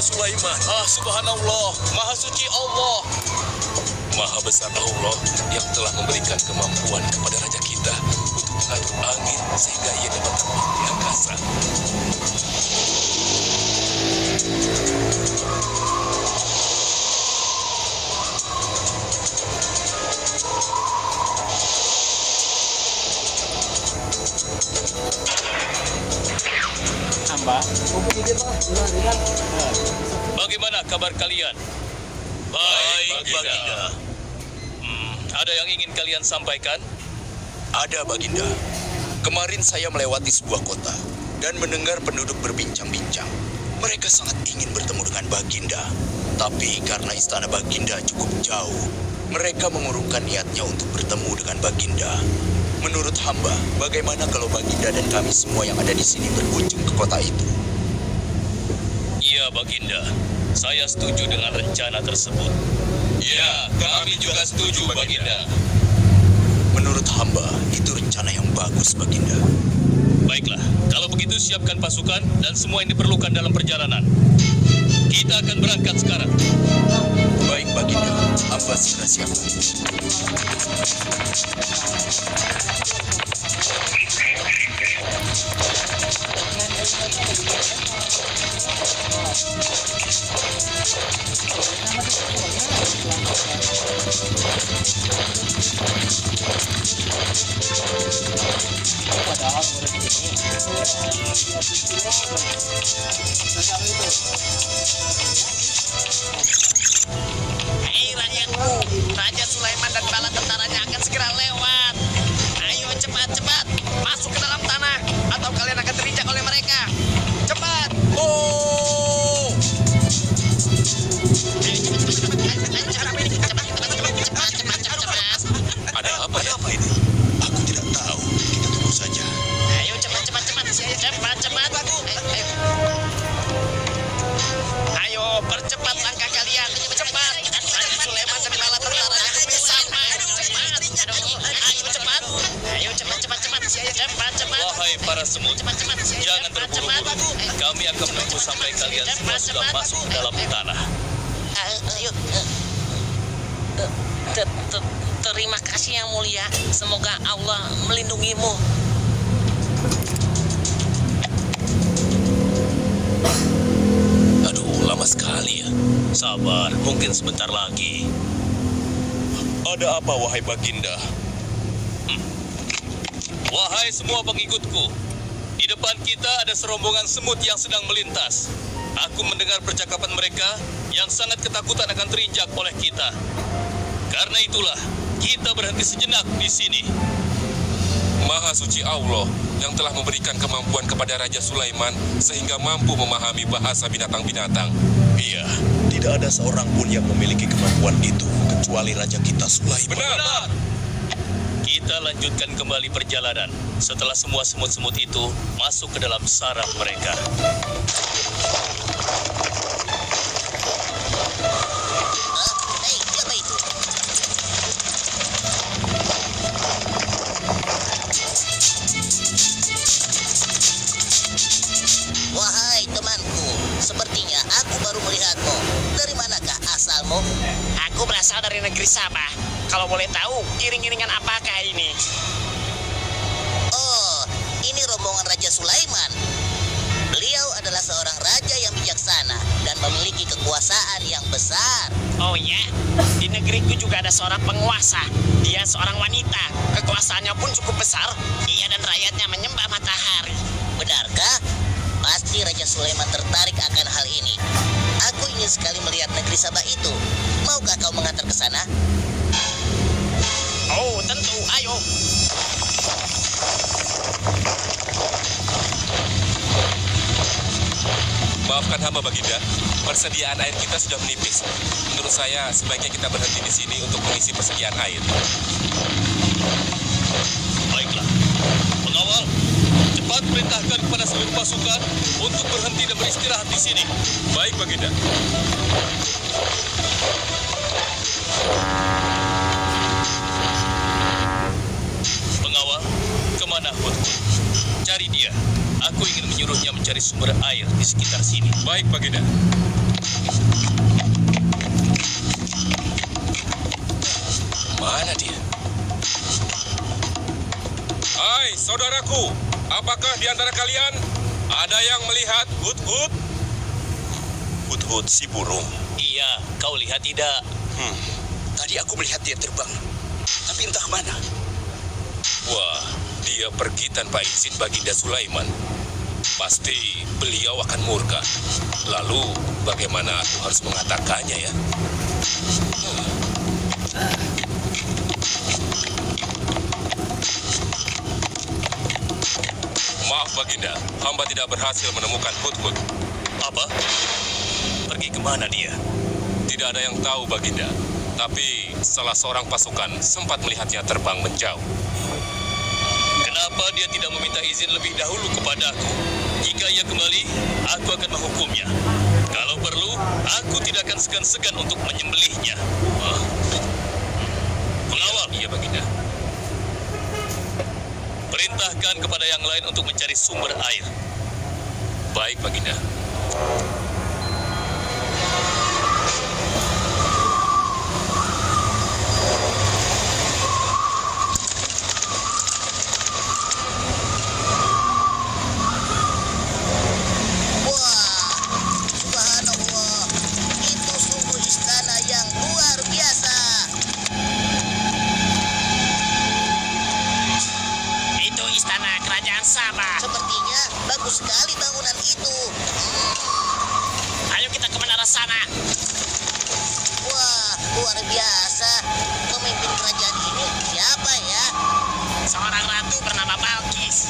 Sulaiman. Subhanallah, Maha Suci Allah. Maha besar Allah yang telah memberikan kemampuan kepada raja kita untuk mengatur angin sehingga ia dapat terbang di angkasa. Bagaimana kabar kalian? Baik, Baginda. Ada yang ingin kalian sampaikan? Ada, Baginda. Kemarin saya melewati sebuah kota dan mendengar penduduk berbincang-bincang. Mereka sangat ingin bertemu dengan Baginda. Tapi karena istana Baginda cukup jauh, mereka mengurungkan niatnya untuk bertemu dengan Baginda. Menurut hamba, bagaimana kalau Baginda dan kami semua yang ada di sini berkunjung ke kota itu? Iya, Baginda. Saya setuju dengan rencana tersebut. Ya, kami juga setuju, Baginda. Menurut hamba, itu rencana yang bagus, Baginda. Baiklah, kalau begitu siapkan pasukan dan semua yang diperlukan dalam perjalanan. Kita akan berangkat sekarang. Baik, Baginda. Hamba segera siapkan. Hei rakyatku, Raja Sulaiman dan bala tentaranya akan segera lewat. Ayo cepat-cepat, masuk ke dalam tanah, atau kalian akan terinjak oleh mereka. Cepat! Oh! Cepat. Ada apa ini? Aku tidak tahu. Kita tunggu saja. Ayo cepat. Ayo percepat langkah kalian. Cepat. Raja Sulaiman dan bala tentaranya bersama. Cepat. Ayo cepat. Cepat. Wahai para semut, Cepat. jangan berburu-buru. Kami akan menunggu sampai kalian semua sudah masuk ke dalam tanah. Ayo. Terima kasih yang mulia. Semoga Allah melindungimu. Aduh, lama sekali ya. Sabar, mungkin sebentar lagi. Ada apa, wahai Baginda? Wahai semua pengikutku, di depan kita ada serombongan semut yang sedang melintas. Aku mendengar percakapan mereka yang sangat ketakutan akan terinjak oleh kita. Karena itulah, kita berhenti sejenak di sini. Maha suci Allah yang telah memberikan kemampuan kepada Raja Sulaiman sehingga mampu memahami bahasa binatang-binatang. Iya, tidak ada seorang pun yang memiliki kemampuan itu kecuali raja kita Sulaiman. Benar. Kita lanjutkan kembali perjalanan setelah semua semut-semut itu masuk ke dalam sarang mereka. Hei, siapa itu? Wahai temanku, sepertinya aku baru melihatmu. Dari manakah asalmu? Aku berasal dari negeri Sabah. Kalau boleh tahu, iring-iringan apakah ini? Oh, ini rombongan Raja Sulaiman. Beliau adalah seorang raja yang bijaksana dan memiliki kekuasaan yang besar. Oh ya, di negeriku juga ada seorang penguasa. Dia seorang wanita. Kekuasaannya pun cukup besar. Ia dan rakyatnya menyembah matahari. Benarkah? Pasti Raja Sulaiman tertarik akan hal ini. Aku ingin sekali melihat negeri Sabah itu. Maukah kau mengantar ke sana? Oh, tentu. Ayo. Maafkan hamba Baginda, persediaan air kita sudah menipis. Menurut saya sebaiknya kita berhenti di sini untuk mengisi persediaan air. Baiklah, pengawal, cepat perintahkan kepada seluruh pasukan untuk berhenti dan beristirahat di sini. Baik Baginda. Pengawal, kemana Hud? Cari dia. Aku ingin menyuruhnya mencari sumber air di sekitar sini. Baik, Baginda. Mana dia? Hai, saudaraku. Apakah di antara kalian ada yang melihat Hut-Hut? Hut-Hut si burung. Iya, kau lihat tidak? Tadi aku melihat dia terbang. Tapi entah mana. Wah, dia pergi tanpa izin Baginda Sulaiman. Pasti beliau akan murka. Lalu, bagaimana aku harus mengatakannya ya? Maaf Baginda, hamba tidak berhasil menemukan Hut-Hut. Apa? Pergi kemana dia? Tidak ada yang tahu Baginda. Tapi salah seorang pasukan sempat melihatnya terbang menjauh. Kenapa dia tidak meminta izin lebih dahulu kepadaku? Jika ia kembali, aku akan menghukumnya. Kalau perlu, aku tidak akan segan-segan untuk menyembelihnya. Pengawal, Iya Baginda. perintahkan kepada yang lain untuk mencari sumber air. Baik Baginda. Wah, subhanallah. Itu sungguh istana yang luar biasa. Itu istana kerajaan Sabah. Sepertinya bagus sekali bangunan itu. Ayo kita ke menara sana. Wah, luar biasa. Pemimpin kerajaan ini siapa ya? Seorang ratu bernama Balkis.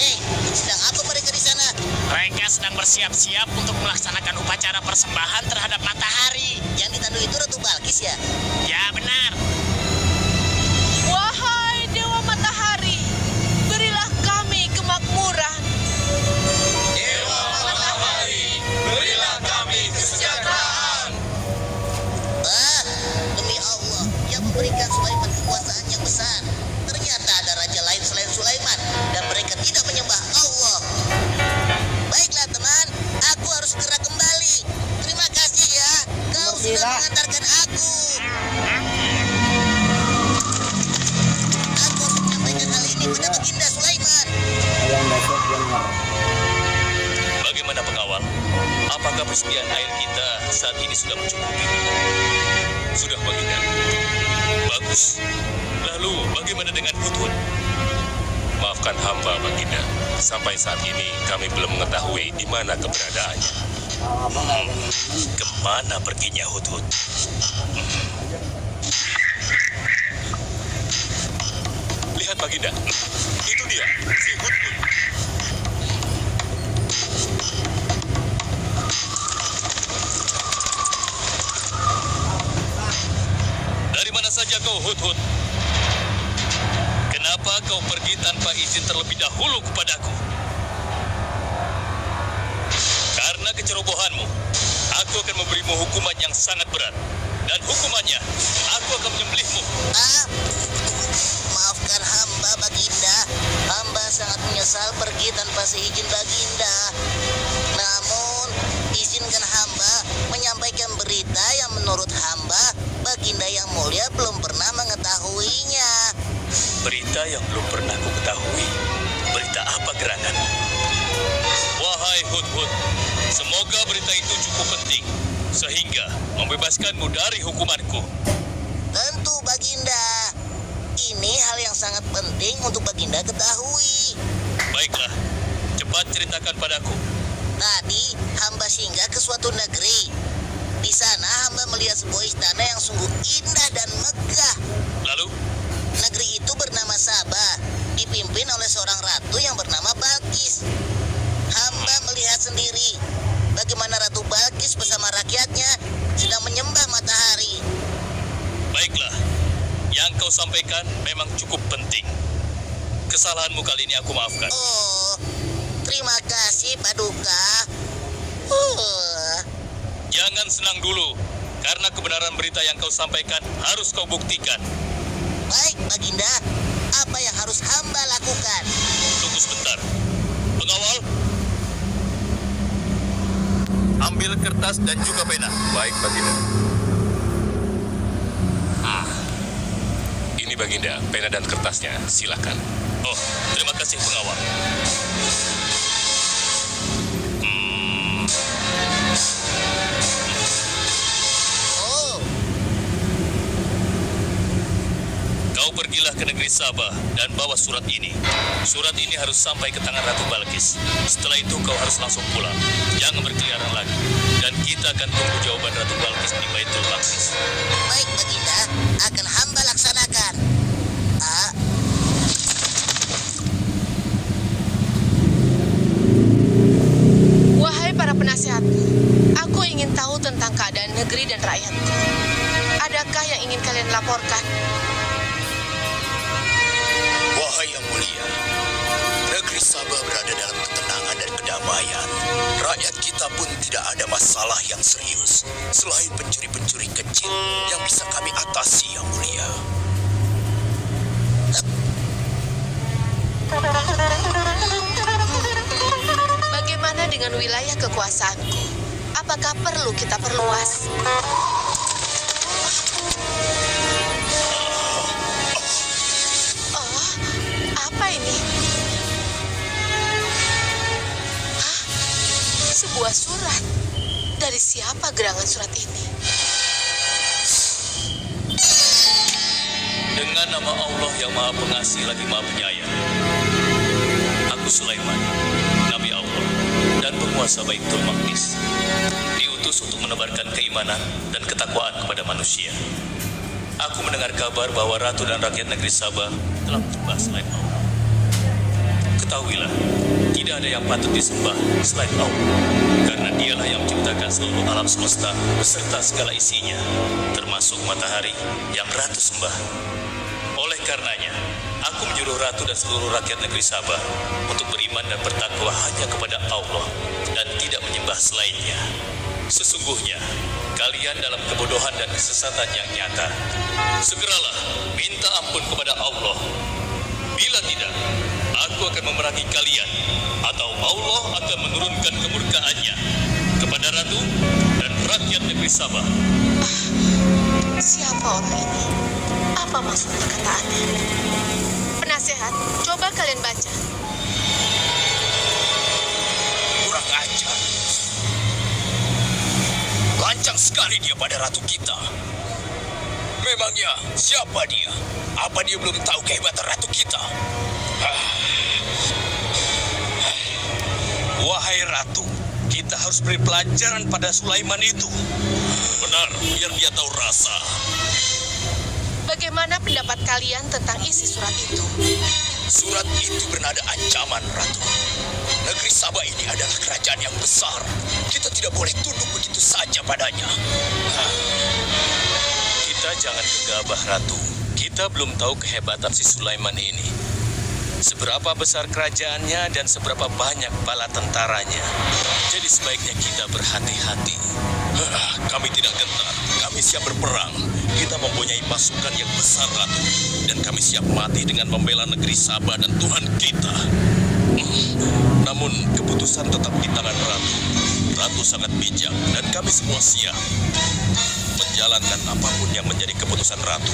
Hei, sedang apa mereka di sana? Mereka sedang bersiap-siap untuk melaksanakan upacara persembahan terhadap matahari. Yang ditandui itu Ratu Balkis ya? Ya benar. Wahai Dewa Matahari, berilah kami kemakmuran. Ah, demi Allah, yang memberikan Sulaiman kekuasaan yang besar. Ternyata ada raja lain selain Sulaiman, dan mereka tidak menyembah Allah. Baiklah teman, aku harus segera kembali. Terima kasih ya, kau sudah mengantarkan aku. Aku harus menyampaikan hal ini pada Baginda Sulaiman. Bagaimana pengawal? Apakah persediaan air kita saat ini sudah mencukupi? Sudah Baginda. Bagus. Lalu bagaimana dengan Hut-Hut? Maafkan hamba Baginda. Sampai saat ini kami belum mengetahui di mana keberadaannya. Kemana perginya Hut-Hut? Lihat Baginda. Itu dia, si Hut-Hut. Dari mana saja kau Hut-Hut? Kenapa kau pergi tanpa izin terlebih dahulu kepadaku? Karena kecerobohanmu, aku akan memberimu hukuman yang sangat berat. Dan hukumannya, aku akan menyembelihmu. Ah, maafkan hamba Baginda. Hamba sangat menyesal pergi tanpa seizin Baginda. Namun, izinkan hamba menyampaikan berita yang menurut hamba Baginda yang mulia belum pernah mengetahuinya. Berita yang belum pernah ku ketahui. Berita apa gerangan? Wahai Hut-Hut, semoga berita itu cukup penting sehingga membebaskanmu dari hukumanku. Tentu Baginda. Ini hal yang sangat penting untuk Baginda ketahui. Baiklah, cepat ceritakan padaku. Tadi hamba singgah ke suatu negeri. Di sana hamba melihat sebuah istana yang sungguh indah dan megah. Lalu, Negeri itu bernama Sabah, dipimpin oleh seorang ratu yang bernama Balkis. Hamba melihat sendiri bagaimana Ratu Balkis bersama rakyatnya sedang menyembah matahari. baiklah. Yang kau sampaikan memang cukup penting. Kesalahanmu kali ini aku maafkan. Oh, terima kasih Paduka. Jangan senang dulu, karena kebenaran berita yang kau sampaikan harus kau buktikan. Baik Baginda, apa yang harus hamba lakukan? kertas dan juga pena. Baik, Baginda. Ini Baginda, pena dan kertasnya. Silakan. Oh, terima kasih pengawal. Oh, Kau pergilah ke negeri Sabah dan bawa surat ini. Surat ini harus sampai ke tangan Ratu Balkis. Setelah itu kau harus langsung pulang. Jangan berkeliaran lagi. Dan kita akan tunggu jawaban Ratu Balkis di Baitul Maqdis. baik Baginda, akan hamba laksanakan. Ah, Wahai para penasehatku, aku ingin tahu tentang keadaan negeri dan rakyatku. Adakah yang ingin kalian laporkan? Wahai yang mulia, negeri Sabah berada dalam ketenangan dan kedamaian. Rakyat kita pun tidak ada masalah yang serius, selain pencuri-pencuri kecil yang bisa kami atasi, yang mulia. Bagaimana dengan wilayah kekuasaanku? Apakah perlu kita perluas? Oh, apa ini? Hah? Sebuah surat. Dari siapa gerangan surat ini? Dengan nama Allah yang Maha Pengasih lagi Maha Penyayang. Aku Sulaiman, Nabi Allah dan penguasa Baitul Maqdis. Diutus untuk menebarkan keimanan dan ketakwaan kepada manusia. Aku mendengar kabar bahwa ratu dan rakyat negeri Sabah telah menyembah selain Allah. Ketahuilah, tidak ada yang patut disembah selain Allah, karena dialah yang menciptakan seluruh alam semesta beserta segala isinya, termasuk matahari yang ratu sembah. Oleh karenanya, aku menyuruh ratu dan seluruh rakyat negeri Sabah untuk beriman dan bertakwa hanya kepada Allah dan tidak menyembah selainnya. Sesungguhnya, kalian dalam kebodohan dan kesesatan yang nyata. Segeralah minta ampun kepada Allah. Bila tidak, aku akan memerangi kalian, atau Allah akan menurunkan kemurkaannya kepada ratu dan rakyat negeri Sabah. Siapa orang ini? Apa maksud perkataannya? Penasehat, coba kalian baca. Kurang ajar. Lancang sekali dia pada ratu kita. Memangnya siapa dia? Apa dia belum tahu kehebatan ratu kita? Wahai ratu, kita harus beri pelajaran pada Sulaiman itu. Benar, biar dia tahu rasa. Bagaimana pendapat kalian tentang isi surat itu? Surat itu bernada ancaman, Ratu. Negeri Sabah ini adalah kerajaan yang besar. Kita tidak boleh tunduk begitu saja padanya. Kita jangan gegabah, Ratu. Kita belum tahu kehebatan si Sulaiman ini. Seberapa besar kerajaannya dan seberapa banyak bala tentaranya. Jadi sebaiknya kita berhati-hati. Kami tidak gentar. Kami siap berperang. Kita mempunyai pasukan yang besar, Ratu. Dan kami siap mati dengan membela negeri Sabah dan Tuhan kita. Namun keputusan tetap di tangan Ratu. Ratu sangat bijak dan kami semua siap menjalankan apapun yang menjadi keputusan Ratu.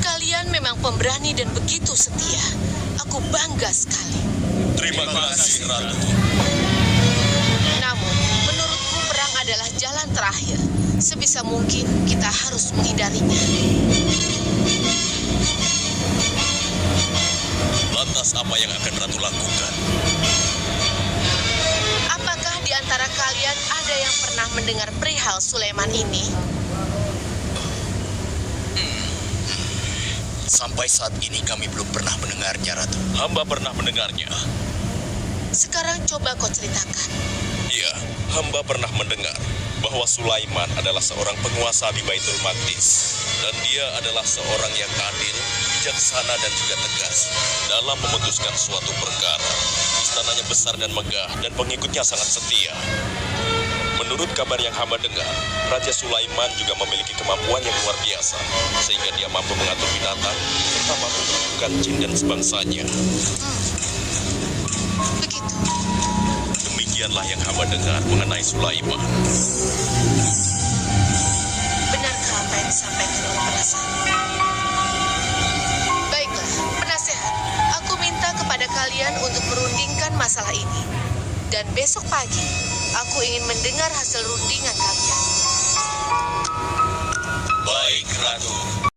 Kalian memang pemberani dan begitu setia. Aku bangga sekali. Terima kasih, Ratu. Namun, menurutku perang adalah jalan terakhir. Sebisa mungkin kita harus menghindarinya. Lantas apa yang akan Ratu lakukan? Apakah di antara kalian ada yang pernah mendengar perihal Sulaiman ini? Sampai saat ini kami belum pernah mendengarnya, Ratu. Hamba pernah mendengarnya. Sekarang coba kau ceritakan. Ya, hamba pernah mendengar bahwa Sulaiman adalah seorang penguasa di Baitul Maqdis. Dan dia adalah seorang yang adil, bijaksana dan juga tegas dalam memutuskan suatu perkara. Istananya besar dan megah dan pengikutnya sangat setia. Menurut kabar yang hamba dengar, Raja Sulaiman juga memiliki kemampuan yang luar biasa, sehingga dia mampu mengatur binatang, serta mampu menentukan jin dan sebangsanya. Begitu. Demikianlah yang hamba dengar mengenai Sulaiman. Benarkah apa yang disampaikan oleh penasehat? Baiklah, penasehat. Aku minta kepada kalian untuk merundingkan masalah ini. Dan besok pagi, aku ingin mendengar hasil rundingan kalian. Baik, Ratu.